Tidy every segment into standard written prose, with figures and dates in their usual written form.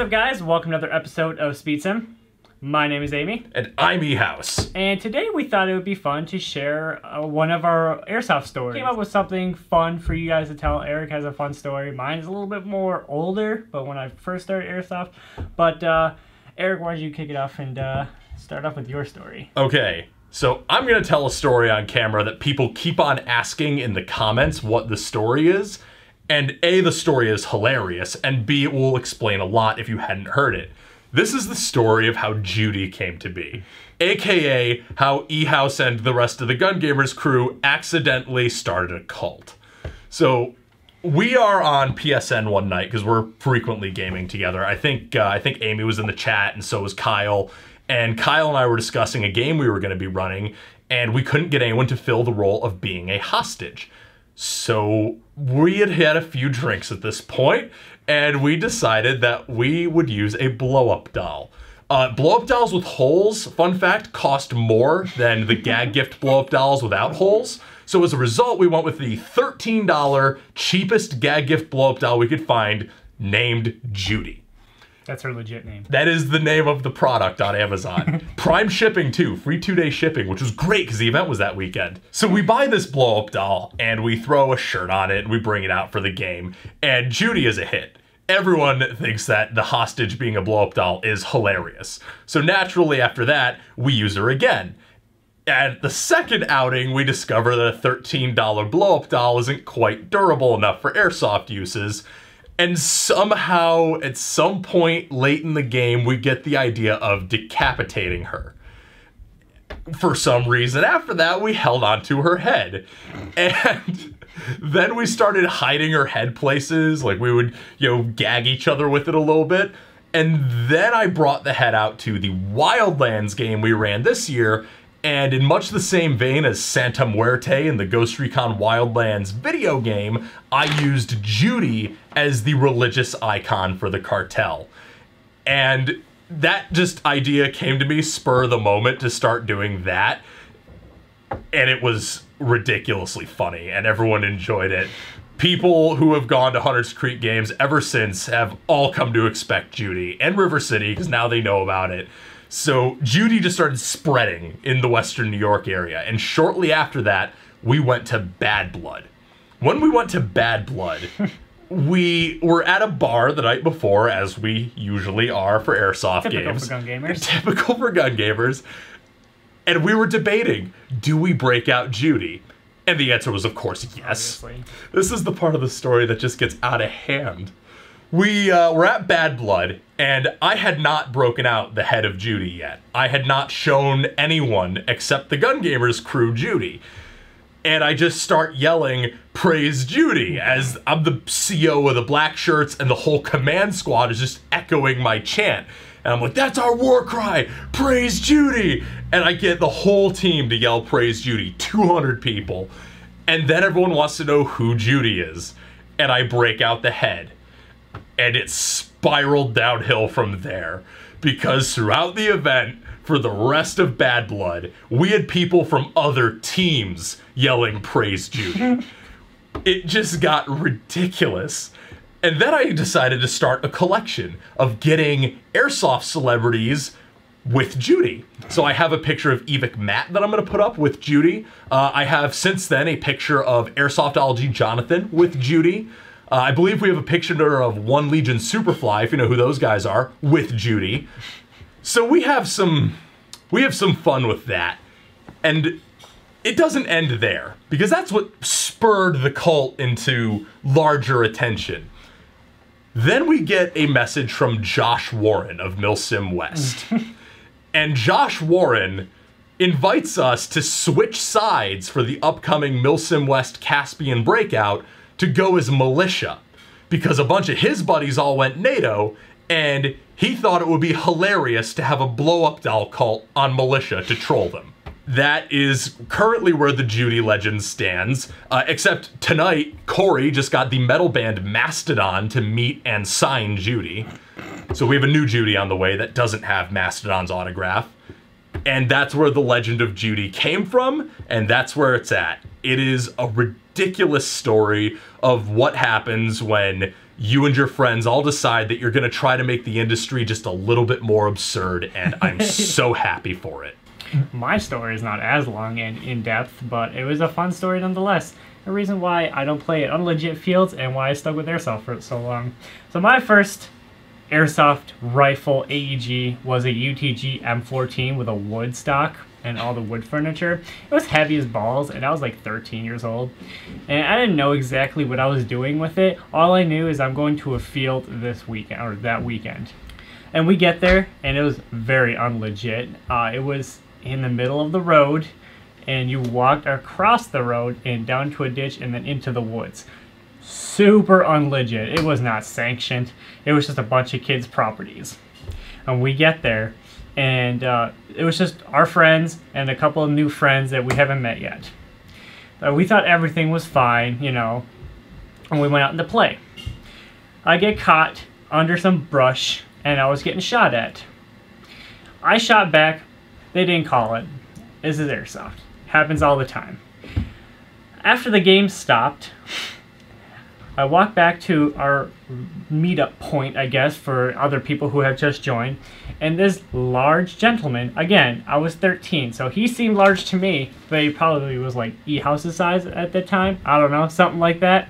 up, guys? Welcome to another episode of SpeedSim. My name is Amy. And I'm E-House. And today we thought it would be fun to share one of our Airsoft stories. Came up with something fun for you guys to tell. Eric has a fun story. Mine is a little bit more older, but when I first started Airsoft. But Eric, why don't you kick it off and start off with your story? Okay, so I'm going to tell a story on camera that people keep on asking in the comments what the story is. And A, the story is hilarious, and B, it will explain a lot if you hadn't heard it. This is the story of how Judy came to be, aka how E-House and the rest of the Gun Gamers crew accidentally started a cult. So we are on PSN one night because we're frequently gaming together. I think Amy was in the chat and so was Kyle. And Kyle and I were discussing a game we were going to be running, and we couldn't get anyone to fill the role of being a hostage. So we had had a few drinks at this point, and we decided that we would use a blow-up doll. Blow-up dolls with holes, fun fact, cost more than the gag gift blow-up dolls without holes. So as a result, we went with the $13 cheapest gag gift blow-up doll we could find, named Judy. That's her legit name. That is the name of the product on Amazon. Prime shipping too, free 2-day shipping, which was great because the event was that weekend. So we buy this blow-up doll and we throw a shirt on it and we bring it out for the game. And Judy is a hit. Everyone thinks that the hostage being a blow-up doll is hilarious. So naturally after that, we use her again. At the second outing, we discover that a $13 blow-up doll isn't quite durable enough for airsoft uses. And somehow, at some point late in the game, we get the idea of decapitating her. For some reason, after that, we held onto her head. And then we started hiding her head places, like we would, gag each other with it a little bit. And then I brought the head out to the Wildlands game we ran this year, and in much the same vein as Santa Muerte in the Ghost Recon Wildlands video game, I used Judy as the religious icon for the cartel. And that just idea came to me spur of the moment to start doing that. And it was ridiculously funny, and everyone enjoyed it. People who have gone to Hunters Creek games ever since have all come to expect Judy, and River City, because now they know about it. So Judy just started spreading in the Western New York area, and shortly after that, we went to Bad Blood. When we went to Bad Blood, we were at a bar the night before, as we usually are for airsoft games. Typical for gun gamers. Typical for gun gamers. And we were debating, do we break out Judy? And the answer was, of course, yes. Obviously. This is the part of the story that just gets out of hand. We were at Bad Blood, and I had not broken out the head of Judy yet. I had not shown anyone except the Gun Gamers crew Judy. And I just start yelling, "Praise Judy," as I'm the CO of the black shirts, and the whole command squad is just echoing my chant. And I'm like, that's our war cry, praise Judy! And I get the whole team to yell praise Judy, 200 people. And then everyone wants to know who Judy is. And I break out the head. And it spiraled downhill from there. Because throughout the event, for the rest of Bad Blood, we had people from other teams yelling praise Judy. It just got ridiculous. And then I decided to start a collection of getting airsoft celebrities with Judy. So I have a picture of Evic Matt that I'm going to put up with Judy. I have since then a picture of Airsoftology Jonathan with Judy. I believe we have a picture of One Legion Superfly, if you know who those guys are, with Judy. So we have some fun with that. And it doesn't end there, because that's what spurred the cult into larger attention. Then we get a message from Josh Warren of Milsim West. And Josh Warren invites us to switch sides for the upcoming Milsim West Caspian breakout to go as militia, because a bunch of his buddies all went NATO, and he thought it would be hilarious to have a blow-up doll cult on militia to troll them. That is currently where the Judy legend stands, except tonight, Corey just got the metal band Mastodon to meet and sign Judy. So we have a new Judy on the way that doesn't have Mastodon's autograph. And that's where the legend of Judy came from, and that's where it's at. It is a ridiculous story of what happens when you and your friends all decide that you're going to try to make the industry just a little bit more absurd, and I'm so happy for it. My story is not as long and in-depth, but it was a fun story nonetheless. The reason why I don't play at unlegit fields and why I stuck with Airsoft for so long. So my first Airsoft rifle AEG was a UTG M14 with a wood stock and all the wood furniture. It was heavy as balls, and I was like 13 years old. And I didn't know exactly what I was doing with it. All I knew is I'm going to a field this weekend, or that weekend. And we get there, and it was very unlegit. It was in the middle of the road, and you walked across the road and down to a ditch and then into the woods. Super unlegit. It was not sanctioned. It was just a bunch of kids' properties. And we get there, and it was just our friends and a couple of new friends that we haven't met yet. We thought everything was fine, you know, and we went out into play. I get caught under some brush, and I was getting shot at. I shot back. They didn't call it. This is Airsoft. Happens all the time. After the game stopped, I walked back to our meetup point, I guess, for other people who have just joined, and this large gentleman, again, I was 13, so he seemed large to me, but he probably was like E-House's size at the time. I don't know, something like that.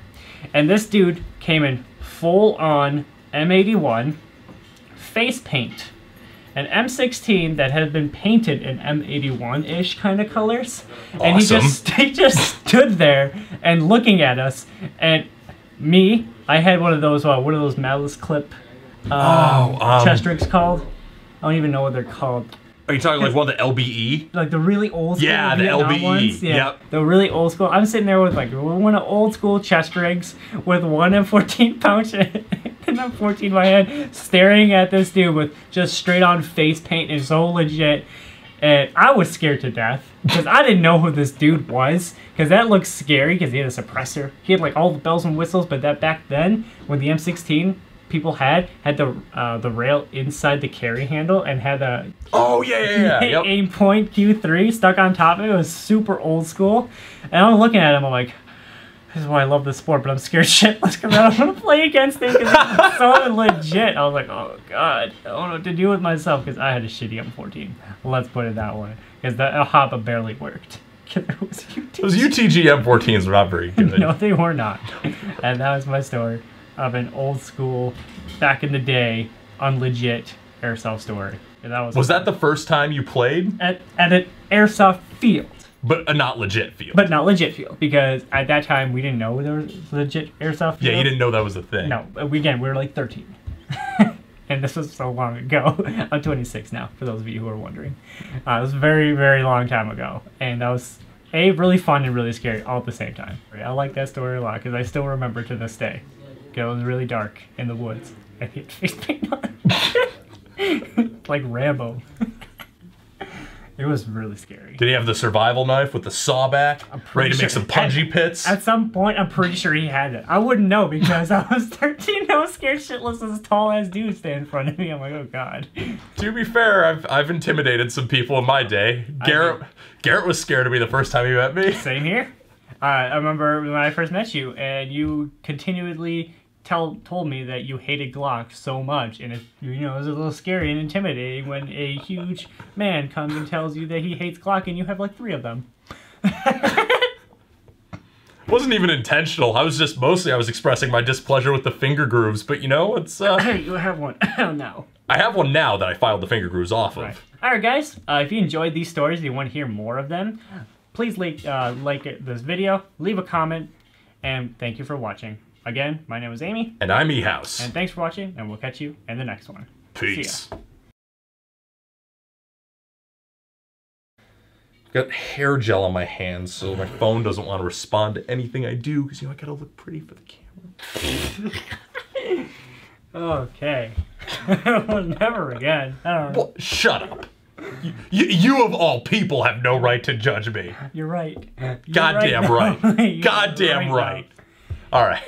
And this dude came in full-on M81 face paint. An M16 that had been painted in M81-ish kind of colors. Awesome. And he just stood there and looking at us. And me, I had one of those malice clip chest rigs called. I don't even know what they're called. Are you talking like one of the LBE? Like the really old school the Vietnam LBE. ones? Yeah, Yep. the really old school. I'm sitting there with like one of old school chest rigs with one M14 pouch and M14 in my hand, staring at this dude with just straight on face paint and so legit. And I was scared to death because I didn't know who this dude was, because that looked scary because he had a suppressor. He had like all the bells and whistles, but that back then when the M16 people had the rail inside the carry handle and had a Yep. aim point Q3 stuck on top of it. It was super old school, and I'm looking at him, I'm like, this is why I love this sport, but I'm scared shitless because I don't want to play against him because it's so legit. I was like, oh god, I don't know what to do with myself because I had a shitty M14. Let's put it that way, because the Hoppa barely worked. Those UTG M14s were not very good. No, they were not. And that was my story of an old school, back in the day, unlegit Airsoft story. And that was that the first time you played? At an Airsoft field. But a not legit field. But not legit field, because at that time we didn't know there was legit Airsoft field. Yeah, you didn't know that was a thing. No, again, we were like 13. And this was so long ago. I'm 26 now, for those of you who are wondering. It was a very, very long time ago. And that was, really fun and really scary all at the same time. I like that story a lot, because I still remember to this day. It was really dark in the woods. I hit face paint on. Like Rambo. It was really scary. Did he have the survival knife with the saw back? Ready to make some punji pits? At some point, I'm pretty sure he had it. I wouldn't know because I was 13. I was scared shitless as a tall ass dude standing in front of me. I'm like, oh god. To be fair, I've intimidated some people in my day. Garrett was scared of me the first time he met me. Same here. I remember when I first met you, and you continually told me that you hated Glock so much, and it was a little scary and intimidating when a huge man comes and tells you that he hates Glock, and you have like 3 of them. It wasn't even intentional. I was expressing my displeasure with the finger grooves, but it's You have one now. I have one now that I filed the finger grooves off of. Right. Alright guys, if you enjoyed these stories and you want to hear more of them, please like this video, leave a comment, and thank you for watching. Again, my name is Amy. And I'm E-House. And thanks for watching, and we'll catch you in the next one. Peace. Got hair gel on my hands, so my phone doesn't want to respond to anything I do, because I gotta look pretty for the camera. Okay. Well, never again. I don't know. Well, shut up. You of all people have no right to judge me. You're right. Goddamn right. Goddamn right. All right.